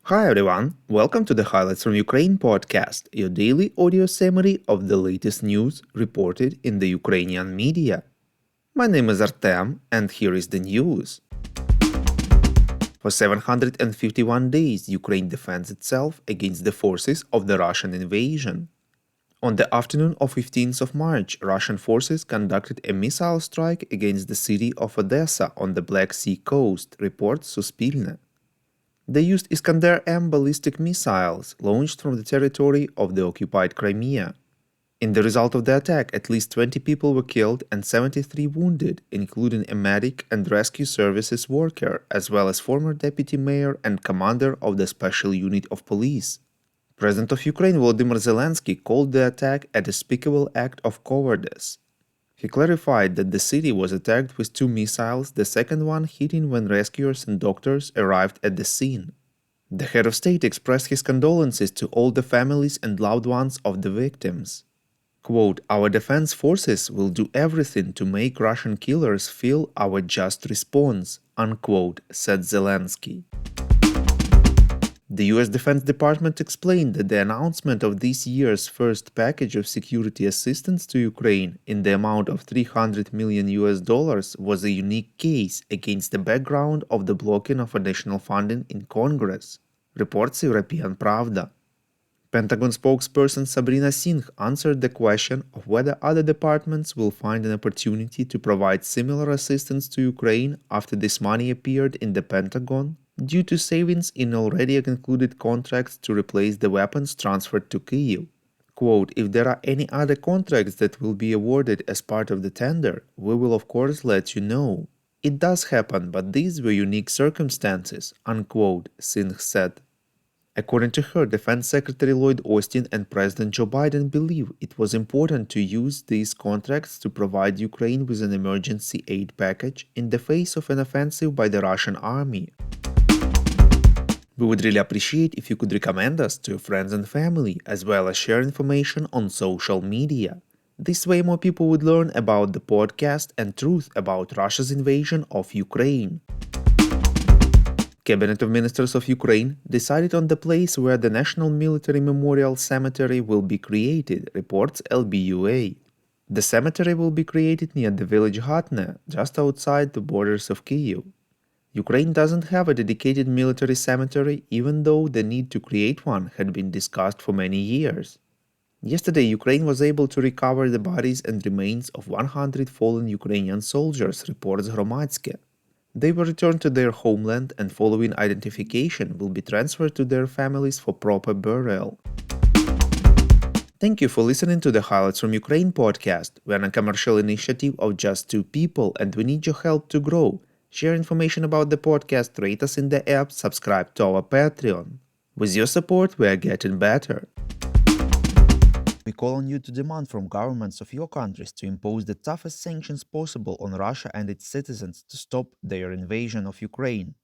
Hi everyone, welcome to the Highlights from Ukraine podcast, your daily audio summary of the latest news reported in the Ukrainian media. My name is Artem, and here is the news. For 751 days, Ukraine defends itself against the forces of the Russian invasion. On the afternoon of 15th of March, Russian forces conducted a missile strike against the city of Odesa on the Black Sea coast, reports Suspilne. They used Iskander-M ballistic missiles launched from the territory of the occupied Crimea. In the result of the attack, at least 20 people were killed and 73 wounded, including a medic and rescue services worker, as well as former deputy mayor and commander of the special unit of police. President of Ukraine Volodymyr Zelensky called the attack a despicable act of cowardice. He clarified that the city was attacked with two missiles, the second one hitting when rescuers and doctors arrived at the scene. The head of state expressed his condolences to all the families and loved ones of the victims. Quote, "Our defense forces will do everything to make Russian killers feel our just response," unquote, said Zelensky. The US Defense Department explained that the announcement of this year's first package of security assistance to Ukraine in the amount of $300 million was a unique case against the background of the blocking of additional funding in Congress, reports European Pravda. Pentagon spokesperson Sabrina Singh answered the question of whether other departments will find an opportunity to provide similar assistance to Ukraine after this money appeared in the Pentagon, due to savings in already concluded contracts to replace the weapons transferred to Kyiv. Quote, "If there are any other contracts that will be awarded as part of the tender, we will of course let you know. It does happen, but these were unique circumstances," unquote, Singh said. According to her, Defense Secretary Lloyd Austin and President Joe Biden believe it was important to use these contracts to provide Ukraine with an emergency aid package in the face of an offensive by the Russian army. We would really appreciate if you could recommend us to your friends and family, as well as share information on social media. This way more people would learn about the podcast and truth about Russia's invasion of Ukraine. Cabinet of Ministers of Ukraine decided on the place where the National Military Memorial Cemetery will be created, reports LBUA. The cemetery will be created near the village Hatne, just outside the borders of Kyiv. Ukraine doesn't have a dedicated military cemetery, even though the need to create one had been discussed for many years. Yesterday, Ukraine was able to recover the bodies and remains of 100 fallen Ukrainian soldiers, reports Hromadske. They were returned to their homeland and following identification will be transferred to their families for proper burial. Thank you for listening to the Highlights from Ukraine podcast. We're a commercial initiative of just two people and we need your help to grow. Share information about the podcast, rate us in the app, subscribe to our Patreon. With your support, we are getting better. We call on you to demand from governments of your countries to impose the toughest sanctions possible on Russia and its citizens to stop their invasion of Ukraine.